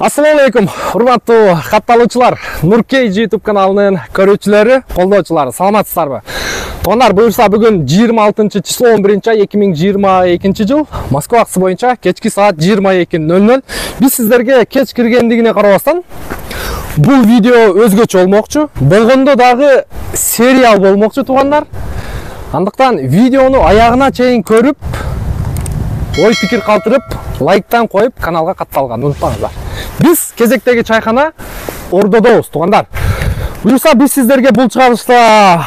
Assalamu alaikum, урматтуу катталуучулар, Нуркейж YouTube каналынын көрүүчүлөрү, колдоочулары, саламатсыздарбы? Туугандар, буюрса бүгүн 26 число 11 2022 жыл, Москва акысы боюнча кечки саат 22:00. Биз сиздерге кеч киргендигине карабастан бул видео өзгөчө болмокчу. Болгондо дагы сериал болмокчу, туугандар. Андыктан видеону аягына чейин көрүп, ой пикир калтырып, лайктан коюп, каналга катталганды унутпаңыздар. Биз кезектеги чайкана Ордодобуз, туугандар. Буюрса биз сиздерге бул чыгарылышта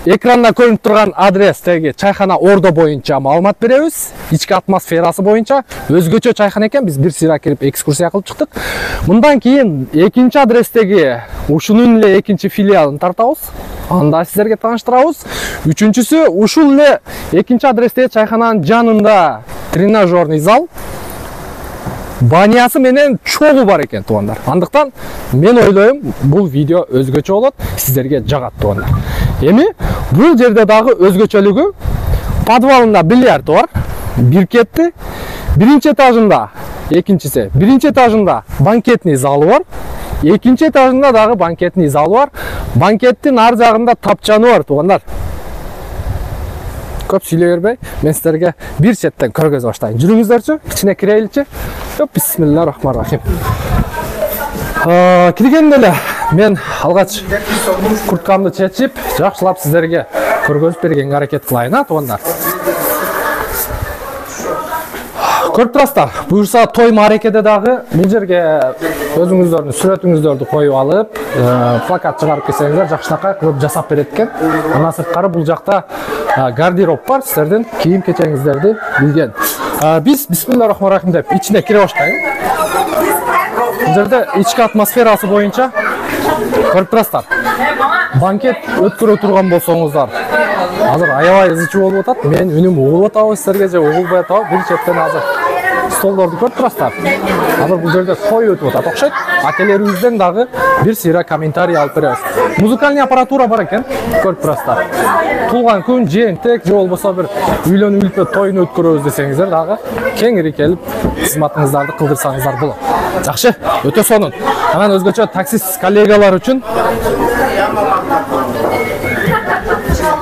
экранда көрүнүп турган адрестеги чайкана Ордо боюнча маалымат беребиз. Ички атмосферасы боюнча өзгөчө чайкана экен, биз бир сыйра кирип экскурсия кылып чыктык. Мындан кийин экинчи адрестеги ушунун эле экинчи филиалын тартабыз. Анда сиздерге тааныштырабыз. Үчүнчүсү ушул эле экинчи адрестеги чайкананын жанында тренажерный зал, банясы менен чогуу бар экен, туугандар. Андыктан мен ойлойм, бул видео өзгөчө болот, сиздерге жагат, туугандар. Эми бул жерде дагы өзгөчөлүгү, подвалында бильярд бар, биркетти, биринчи этажында, экинчиси, биринчи этажында банкетный залы бар, экинчи этажында дагы банкетный зал бар, банкеттин ар жагында тапчаны бар, туугандар. Көп сүйлөй бербей, мен сиздерге бир четтен көргөз баштайын. Жүрүңүздөрчү, ичине киреличи. Бисмиллахиррахманиррахим. Киргенде эле мен алгач курткамды чечип, жакшылап сиздерге көргөзүп бергенге аракет кылайын, туугандар. Көрүп турасыздар, буюрса той маарекеде дагы бул жерге өзүңүздөрдүн сүрөтүңүздөрдү коюп алып, плакат чыгарып келсеңиздер, жакшынакай кылып жасап берет экен. Андан сырткары бул жакта гардероб бар, сиздердин кийим кечеңиздерди билген. Биз бисмиллахиррахманиррахим деп ичине кире баштайын. Бул жерде ички атмосферасы боюнча көрүп турасыздар. Банкет өткөрө турган болсоңуздар, азыр аябай ызы чуу болуп атат. Мен үнүм угулуп атабы сиздерге же угулбай атабы, бир четтен азыр столдорду көрүп турасыздар. Азыр бул жерде той өтүп атат окшойт. Акелерибизден дагы бир сыйра комментарий алып беребиз. Музыкальный аппаратура бар экен, көрүп турасыздар. Туулган күн, жээнтек же болбосо бир үйлөнүп үлпөт тоюн өткөрөбүз десеңиздер дагы кеңири келип кызматыңыздарды кылдырсаңыздар болот. Жакшы, өтө сонун. Анан өзгөчө таксист коллегалар үчүн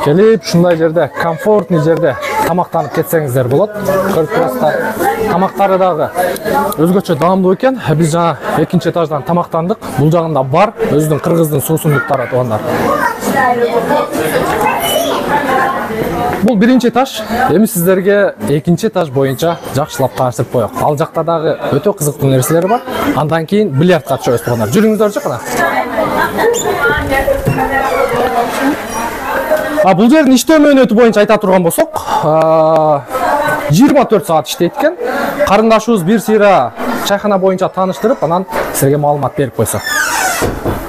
келип ушундай жерде, комфортный жерде тамактанып кетсеңиздер болот. Көрүп турасыздар, тамактары дагы өзгөчө даамдуу экен. Биз жана экинчи этаждан тамактандык. Бул жагында бар өзүнүн кыргыздын суусундуктары, туугандар. Бул биринчи этаж. Эми сиздерге экинчи этаж боюнча жакшылап тааныштырып коёк. Ал жакта дагы өтө кызыктуу нерселер бар. Андан кийин бильярдка түшөбүз, туугандар. Жүрүңүздөрчү кана. Бул жердин иштөө мөөнөтү боюнча айта турган болсок, 24 саат иштейт экен. Карындашыбыз бир сыйра чайкана боюнча тааныштырып, анан силерге маалымат берип койсо.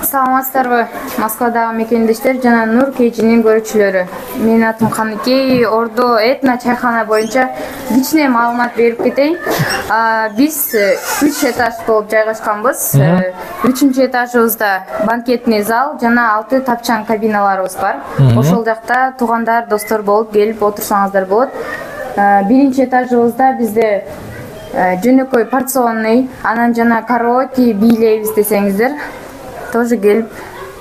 Саламатсыздарбы? Москвадагы мекендештер жана Нуркейжинин көрүүчүлөрү. Менин атым Каныкей, Ордо этно чайкана боюнча кичине маалымат берип кетейин. Биз 3 этаж болуп жайгашканбыз. 3-чү этажыбызда банкетный зал жана 6 тапчан кабиналарыбыз бар. Ошол жакта туугандар, достор болуп келип отурсаңыздар болот. Биринчи этажыбызда бизде жөнөкөй порционный, анан жана караоке бийлейбиз десеңиздер, тоже келип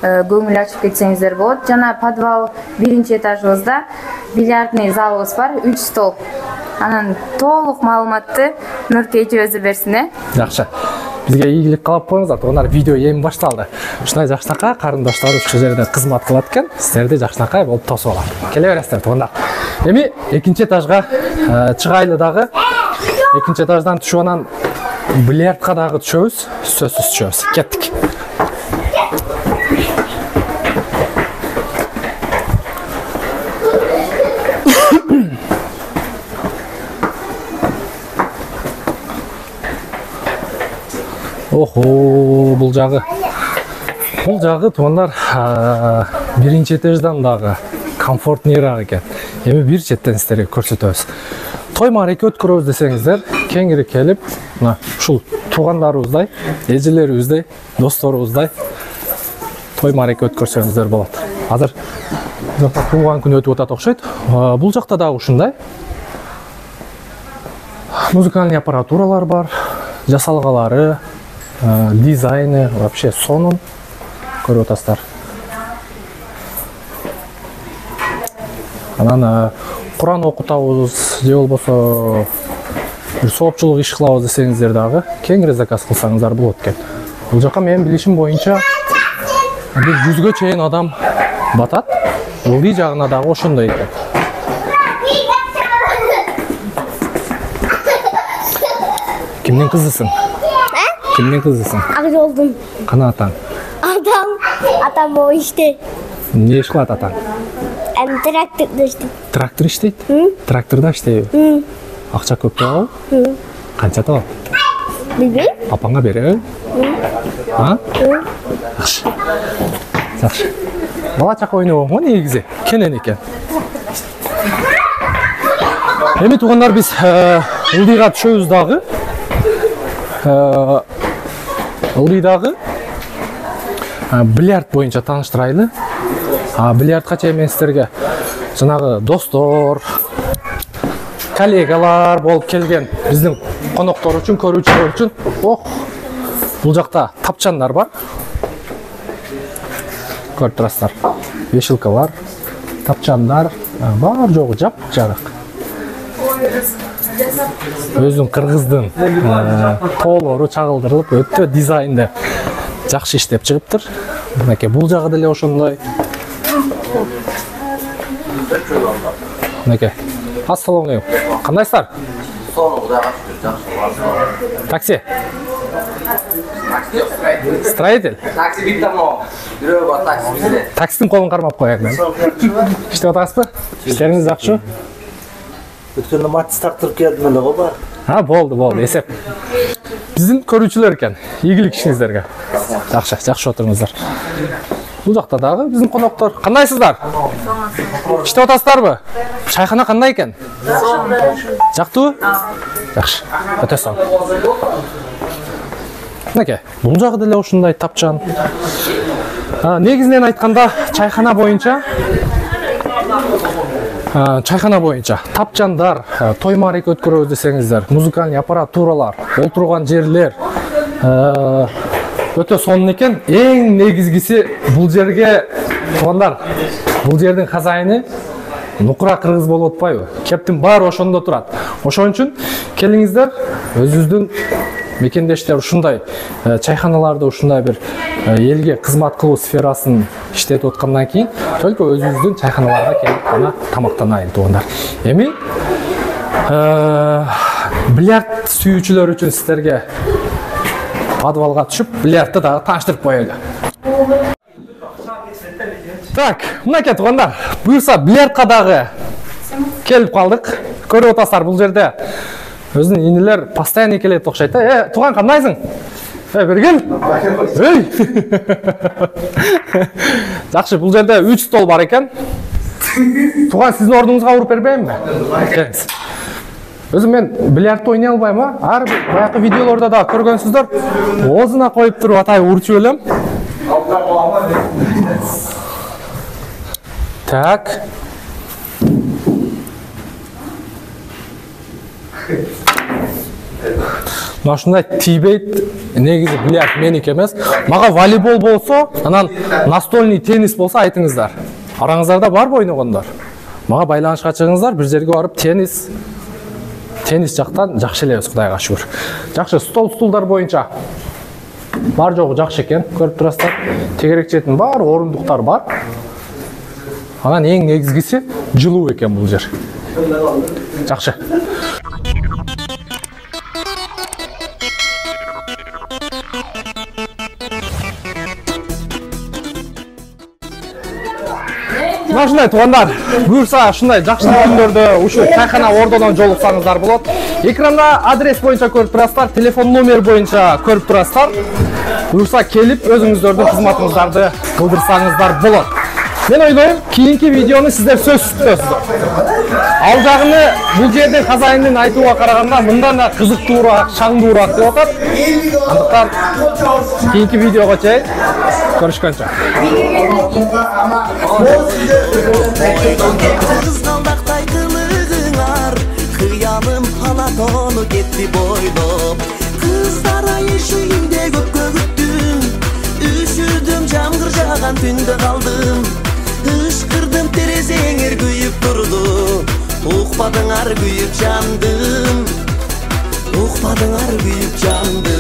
көңүл ачып кетсеңиздер болот. Жана подвал биринчи этажыбызда бильярдный залыбыз бар, 3 стол. Анан толук маалыматты Нуркейж өзү берсин, Жакшы. Бизге ийгилик кылып коюңуздар, туугандар, видео эми башталды. Ушундай жакшынакай карындаштар ушул жерде кызмат кылат экен, сиздерди жакшынакай болуп тосуп алат. Келе бересиздер, туугандар. Эми экинчи этажга чыгайлы дагы. Экинчи этаждан түшүп анан бильярдка дагы түшөбүз, сөзсүз түшөбүз. Кеттик. Охо, бул жагы туугандар биринчи этаждан дагы комфортныйраак экен. Эми бир четтен сиздерге көрсөтөбүз. Той маареке өткөрөбүз десеңиздер, кеңири келип, мына ушул туугандарыбыздай, эжелерибиздей, досторубуздай той маареке өткөрсөңүздөр болот. Азыр жакта туулган күн өтүп атат окшойт. Бул жакта дагы ушундай. Музыкальный аппаратуралар бар. жасалгалары, дизайны, вообще сонун көрүп атасыздар. Анан Куран окутабыз же болбосо бир соопчулук иш кылабыз десеңиздер дагы кеңири заказ кылсаңыздар болот экен. Бул жака менин билишим боюнча бир 100гө чейин адам батат. Ылдый жагына дагы ошондой экен. Кимдин кызысың? Кимдин кызысың? Ак жолдун. Кана атаң? Атам о иште. Не иш кылат атаң? Тракторда иштейт. Трактор иштейт? Тракторда иштейби? Акча көп табабы? Канча табат? Билбейм. Апаңа береби? Жакшы. Жакшы. Бала чака ойногонго негизи кенен экен. Эми туугандар, биз ылдыйга түшөбүз дагы. Ылдыйдагы бильярд боюнча тааныштырайлы. Бильярдка чейин мен сиздерге жанагы достор, коллегалар болуп келген биздин коноктор үчүн, көрүүчүлөр үчүн бул жакта тапчандар бар. Көрүп турасыздар. Вешилкалар, тапчандар бар жогу жап-жарык. Өзүң кыргыздын тоолору чагылдырылып, өтө дизайнды жакшы иштеп чыгыптыр. Мынакей бул жагы деле ошондой. Мынакей. Ассаламу алейкум. Кандайсыздар? Такси. Строитель. Такси бит мо. Бирөө бар такси бизде. Таксидин колун кармап кояйын мен. Иштеп атасызбы? Иштериңиз жакшы? Өткөндө матч тактырып келдим эле го бар. Болду, эсеп. Биздин көрүүчүлөр экен. Ийгилик ишиңиздерге. Жакшы отуруңуздар. Бул жакта дагы биздин коноктор. Кандайсыздар? Иштеп атасыздарбы? Чайхана кандай экен? Жактыбы? Жакшы. Өтө сонун. Мынакей, бул жагы деле ушундай тапчан. Негизинен айтканда, чайхана боюнча тапчандар, той маареке өткөрөбүз десеңиздер, музыкальный аппаратуралар, олтурган жерлер өтө сонун экен. Эң негизгиси бул жерге туугандар, бул жердин казайыны нукура кыргыз болуп атпайбы? Кептин баары ошондо турат. Ошон үчүн келиңиздер, өзүбүздүн мекендештер ушундай чайханаларды, ушундай бир элге кызмат кылуу сферасын иштетип аткандан кийин только өзүбүздүн чайханаларга келип гана тамактанайын туугандар. Эми бильярд сүйүүчүлөр үчүн сиздерге подвалга түшүп, бильярдты дагы тааныштырып коелу. Так, мынакей туугандар, буюрса бильярдка дагы келип калдык. Көрүп атасыздар, бул жерде өзүнүн инилер постоянно келет окшойт. Туган кандайсың? Бергел. Жакшы, бул жерде 3 стол бар экен. Туган, сиздин ордуңузга уруп бербеймби? Келиңиз. Өзүм мен бильярд ойнай албайм, ар бир баягы видеолордо да көргөнсүздөр. Оозуна коюп туруп атай урчуп элем. Так. Ушундай тийбейт. Негизи бильярд меники эмес. Мага волейбол болсо, анан настольный теннис болсо айтыңыздар. Араңыздарда барбы ойногондор? Мага байланышка чыгыңыздар, бир жерге барып теннис жактан жакшы элебиз, Кудайга шүгүр. Жакшы, столдар боюнча бар жогу жакшы экен. Көрүп турасыздар. Тегерек четин бар, орундуктар бар. Анан эң негизгиси жылуу экен бул жер. Жакшы. Ушундай туугандар, буюрса ушундай жакшы күндөрдө ушу чайхана ордодон жолуксаңыздар болот. Экранда адрес боюнча көрүп турасыздар, телефон номер боюнча көрүп турасыздар. Буюрса келип өзүңүздөрдүн кызматыңыздарды кылдырсаңыздар болот. Мен ойлойм, кийинки видеону сиздер сөзсүз күтөсүздөр. Ал жагыны бул жердин казайынын айтууга караганда мындан да кызыктуураак, шаңдуураак деп атат. Андыктан кийинки видеого чейин көрүшкөнчө. Кызгалдактай кылыгыңар, кыялым алатону кетти бойлоп. Kız sara eşiginde köpkö küttüm. Üşüdüm jamgır jağan tünde kaldım. Ышкырдым терезеңер күйүп турду. Укпадыңар күйүп жанdım. Укпадыңар күйүп жанdım.